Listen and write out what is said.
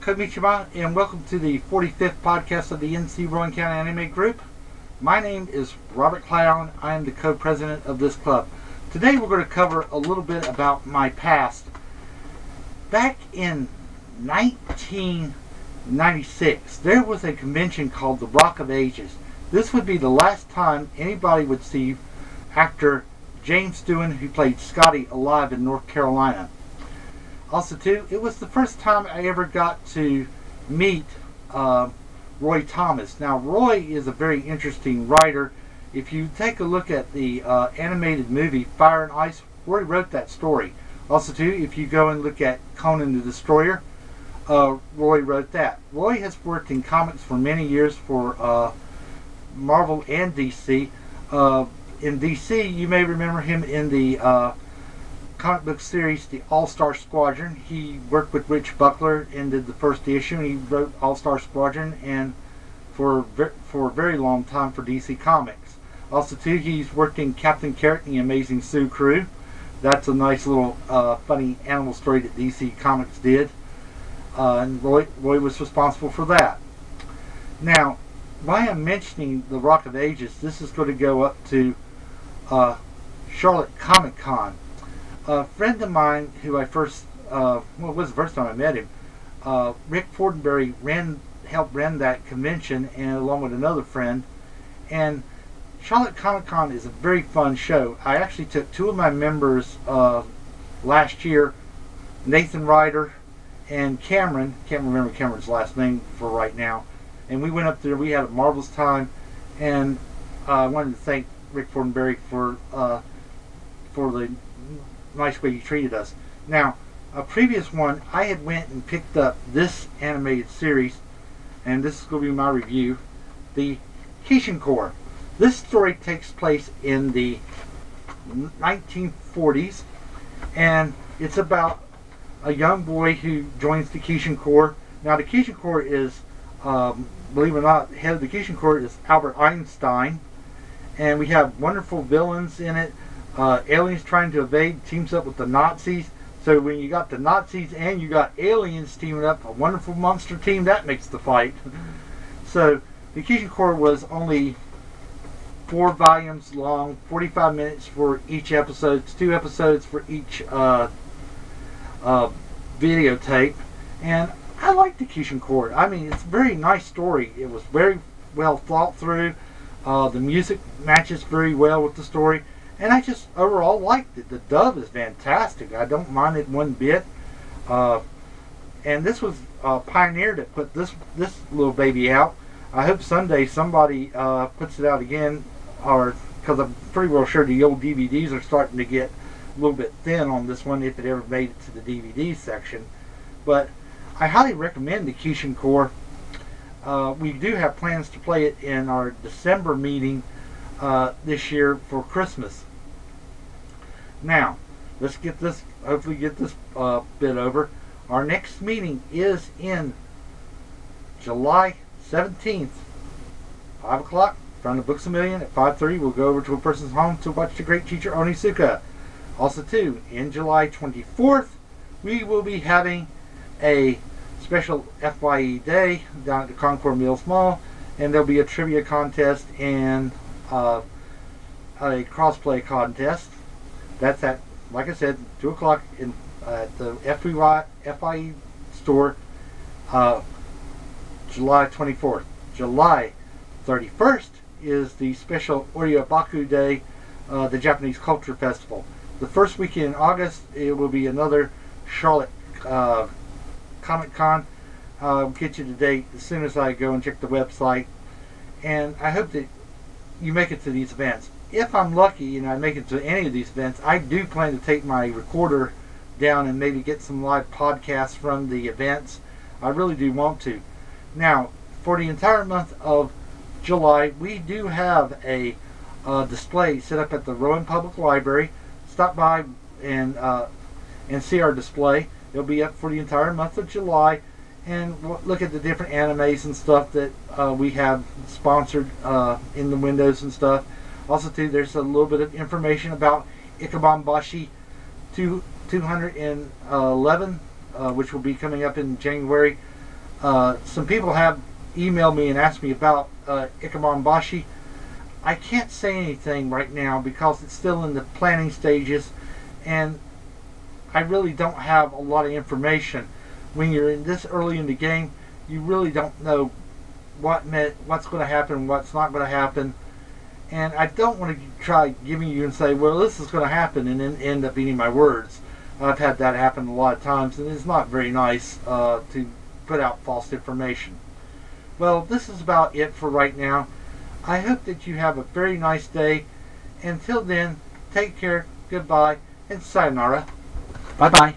Konnichiwa, and welcome to the 45th podcast of the NC Rowan County Anime Group. My name is Robert Clown. I am the co-president of this club. Today we're going to cover a little bit about my past. Back in 1996, there was a convention called the Rock of Ages. This would be the last time anybody would see actor James Stewart, who played Scotty, alive in North Carolina. Also, too, it was the first time I ever got to meet Roy Thomas. Now, Roy is a very interesting writer. If you take a look at the animated movie Fire and Ice, Roy wrote that story. Also, too, if you go and look at Conan the Destroyer, Roy wrote that. Roy has worked in comics for many years for Marvel and DC. In DC, you may remember him in the comic book series, the All-Star Squadron. He worked with Rich Buckler and did the first issue, and he wrote All-Star Squadron and for a very long time for DC Comics. Also, too, he's worked in Captain Carrot and the Amazing Sue Crew. That's a nice little funny animal story that DC Comics did. And Roy was responsible for that. Now, why I'm mentioning the Rock of Ages, this is going to go up to Charlotte Comic Con. A friend of mine who I first, it was the first time I met him, Rick Fortenberry helped run that convention, and along with another friend. And Charlotte Comic Con is a very fun show. I actually took two of my members last year, Nathan Ryder and Cameron. Can't remember Cameron's last name for right now. And we went up there. We had a marvelous time, and I wanted to thank Rick Fortenberry for the nice way he treated us. Now, a previous one, I had went and picked up this animated series, and this is going to be my review, the Kishin Corps. This story takes place in the 1940s, and it's about a young boy who joins the Kishin Corps. Now, the Kishin Corps is, believe it or not, the head of the Kishin Corps is Albert Einstein, and we have wonderful villains in it. Aliens trying to evade, teams up with the Nazis. So when you got the Nazis and you got aliens teaming up, a wonderful monster team, that makes the fight. So the Kishin Corps was only 4 volumes long, 45 minutes for each episode. It's 2 episodes for each videotape. And I like the Kishin Corps. I mean, it's a very nice story. It was very well thought through. The music matches very well with the story. And I just overall liked it. The dub is fantastic. I don't mind it one bit. And this was Pioneer that put this little baby out. I hope someday somebody puts it out again, or because I'm pretty well sure the old DVDs are starting to get a little bit thin on this one if it ever made it to the DVD section. But I highly recommend the Kishin Corps. We do have plans to play it in our December meeting this year for Christmas. Now, let's get this, hopefully get this bit over. Our next meeting is in July 17th, 5 o'clock, in front of Books A Million. At 5:30, we'll go over to a person's home to watch the great teacher Onisuka. Also, too, in July 24th, we will be having a special FYE day down at the Concord Mills Mall, and there'll be a trivia contest and a crossplay contest. That's at, like I said, 2 o'clock at the FYE store, July 24th. July 31st is the special Oryobaku Day, the Japanese Culture Festival. The first weekend in August, it will be another Charlotte Comic Con. I'll get you the date as soon as I go and check the website. And I hope that you make it to these events. If I'm lucky and I make it to any of these events, I do plan to take my recorder down and maybe get some live podcasts from the events. I really do want to. Now, for the entire month of July, we do have a display set up at the Rowan Public Library. Stop by and see our display. It'll be up for the entire month of July, and look at the different animes and stuff that we have sponsored in the windows and stuff. Also, too, there's a little bit of information about Ikebambashi 211, which will be coming up in January. Some people have emailed me and asked me about Ikemambashi. I can't say anything right now because it's still in the planning stages, and I really don't have a lot of information. When you're in this early in the game, you really don't know what's going to happen, what's not going to happen, and I don't want to try giving you and say, well, this is going to happen, and then end up eating my words. I've had that happen a lot of times, and it's not very nice to put out false information. Well, this is about it for right now. I hope that you have a very nice day. Until then, take care, goodbye, and sayonara. Bye-bye.